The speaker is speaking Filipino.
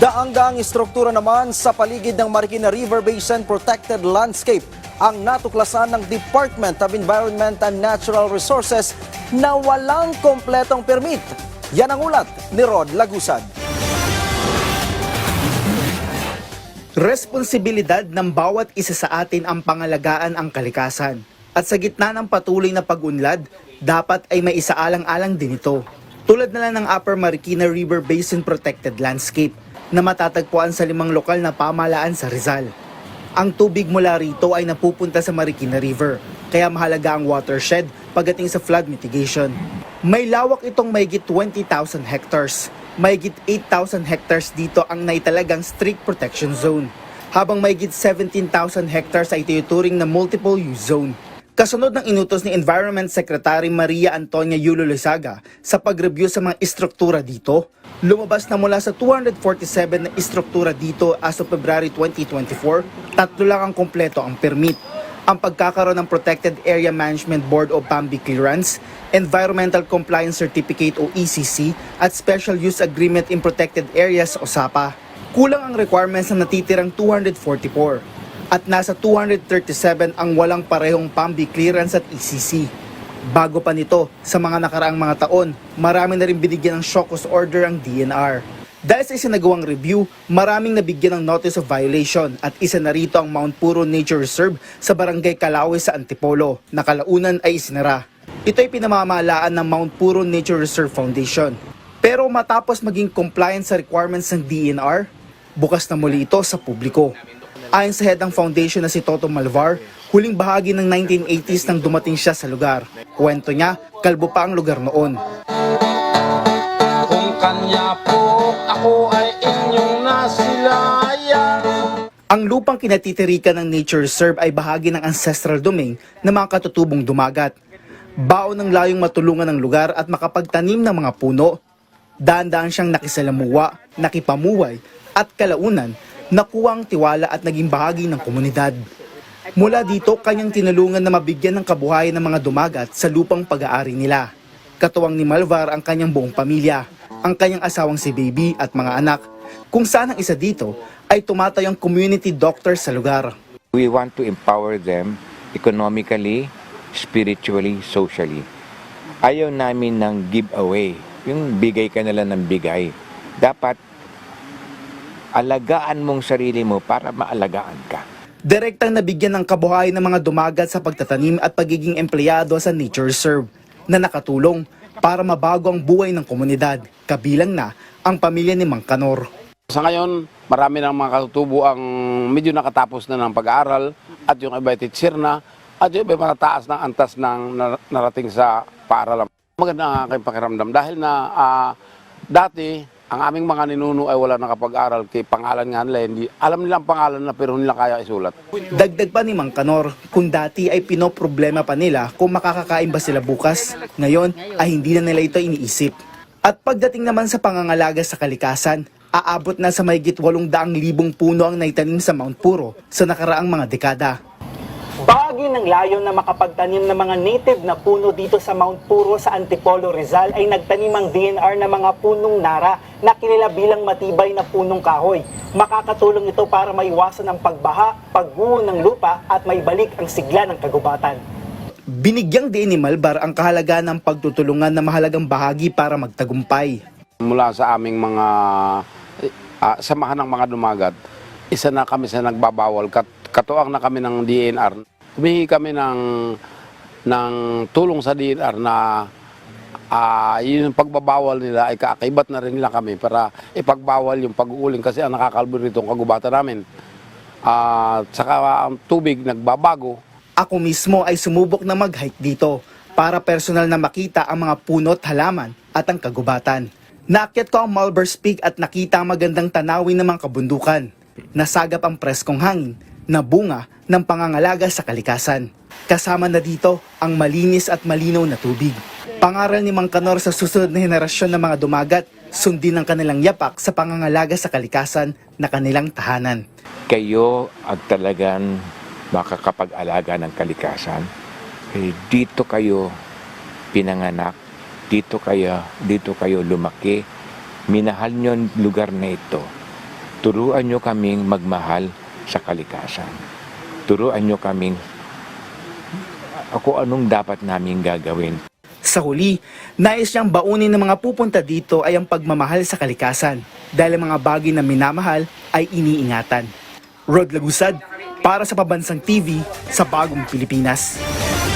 Daang-daang istruktura naman sa paligid ng Marikina River Basin Protected Landscape ang natuklasan ng Department of Environment and Natural Resources na walang kompletong permit. Yan ang ulat ni Rod Lagusad. Responsibilidad ng bawat isa sa atin ang pangalagaan ang kalikasan. At sa gitna ng patuloy na pag-unlad, dapat ay may isaalang-alang din ito. Tulad na lang ng Upper Marikina River Basin Protected Landscape na matatagpuan sa 5 lokal na pamahalaan sa Rizal. Ang tubig mula rito ay napupunta sa Marikina River, kaya mahalaga ang watershed pagdating sa flood mitigation. May lawak itong mahigit 20,000 hectares. Mahigit 8,000 hectares dito ang naitalagang strict protection zone, habang mahigit 17,000 hectares ay tinuturing na multiple use zone. Kasunod ng inutos ni Environment Secretary Maria Antonia Yulo Lizaga sa pag-review sa mga istruktura dito, lumabas na mula sa 247 na istruktura dito as of February 2024, 3 lang ang kompleto ang permit. Ang pagkakaroon ng Protected Area Management Board o PAMB clearance, Environmental Compliance Certificate o ECC at Special Use Agreement in Protected Areas o SAPA. Kulang ang requirements na natitirang 244 at nasa 237 ang walang parehong PAMB clearance at ECC. Bago pa nito, sa mga nakaraang mga taon, marami na rin binigyan ng show cause order ang DNR. Dahil sa isinagawang review, maraming nabigyan ng notice of violation at isa na rito ang Mount Puro Nature Reserve sa Barangay Calaue sa Antipolo na kalaunan ay isinara. Ito ay pinamamahalaan ng Mount Puro Nature Reserve Foundation. Pero matapos maging compliant sa requirements ng DNR, bukas na muli ito sa publiko. Ayon sa head ng foundation na si Toto Malvar, huling bahagi ng 1980s nang dumating siya sa lugar. Kwento niya, kalbo pa ang lugar noon. Kung kanya po, ako ay inyong nasilayan. Ang lupang kinatitirikan ng Nature Reserve ay bahagi ng ancestral domain ng mga katutubong dumagat. Baon ng layong matulungan ng lugar at makapagtanim ng mga puno. Daan-daan siyang nakisalamuha, nakipamuhay at kalaunan, nakuha ang tiwala at naging bahagi ng komunidad. Mula dito, kanyang tinulungan na mabigyan ng kabuhayan ng mga dumagat sa lupang pag-aari nila. Katuwang ni Malvar ang kanyang buong pamilya, ang kanyang asawang si Baby at mga anak, kung saan ang isa dito ay tumatayong community doctor sa lugar. We want to empower them economically, spiritually, socially. Ayaw namin ng giveaway, yung bigay ka na lang ng bigay. Dapat alagaan mong sarili mo para maalagaan ka. Direktang nabigyan ng kabuhayan ng mga dumagat sa pagtatanim at pagiging empleyado sa Nature Reserve na nakatulong para mabago ang buhay ng komunidad, kabilang na ang pamilya ni Mang Kanor. Sa ngayon, marami ng mga katutubo ang medyo nakatapos na ng pag-aaral at yung iba teacher na at yung iba matataas ng antas ng narating sa paaralan. Maganda ang aking pakiramdam dahil na dati ang aming mga ninuno ay wala nakapag-aral kay pangalan nga nila. Hindi, alam nila ang pangalan na pero nila kaya isulat. Dagdag pa ni Mang Kanor, kung dati ay pinoproblema pa nila kung makakakain ba sila bukas, ngayon ay hindi na nila ito iniisip. At pagdating naman sa pangangalaga sa kalikasan, aabot na sa mahigit 800,000 puno ang naitanim sa Mount Puro sa nakaraang mga dekada. Bahagi ng layon na makapagtanim ng mga native na puno dito sa Mount Puro sa Antipolo, Rizal ay nagtanim ang DNR ng mga punong nara na kilala bilang matibay na punong kahoy. Makakatulong ito para maiwasan ang pagbaha, pagguho ng lupa at maibalik ang sigla ng kagubatan. Binigyang din ni Malvar ang kahalagaan ng pagtutulungan na mahalagang bahagi para magtagumpay. Mula sa aming mga samahan ng mga dumagat, isa na kami sa nagbabawal, katuwang na kami ng DNR. Humihingi kami ng tulong sa DNR na yung pagbabawal nila ay kakaibat na rin nila kami para ipagbawal yung pag-uuling kasi ang nakakalbo rito ang kagubatan namin. Saka ang tubig nagbabago. Ako mismo ay sumubok na mag-hike dito para personal na makita ang mga puno at halaman at ang kagubatan. Naakyat ko ang Malvar's Peak at nakita ang magandang tanawin ng mga kabundukan. Nasagap ang preskong hangin na bunga ng pangangalaga sa kalikasan. Kasama na dito ang malinis at malinaw na tubig. Pangaral ni Mang Kanor sa susunod na henerasyon ng mga dumagat, sundin ang kanilang yapak sa pangangalaga sa kalikasan na kanilang tahanan. Kayo ang talagang makakapag-alaga ng kalikasan. Dito kayo pinanganak, dito kayo lumaki, minahal nyo ang lugar na ito. turuan nyo kaming magmahal sa kalikasan. Turuan nyo kaming ako anong dapat naming gagawin. Sa huli, nais niyang baunin ng mga pupunta dito ay ang pagmamahal sa kalikasan dahil ang mga bagay na minamahal ay iniingatan. Rod Lagusad, para sa Pabansang TV sa Bagong Pilipinas.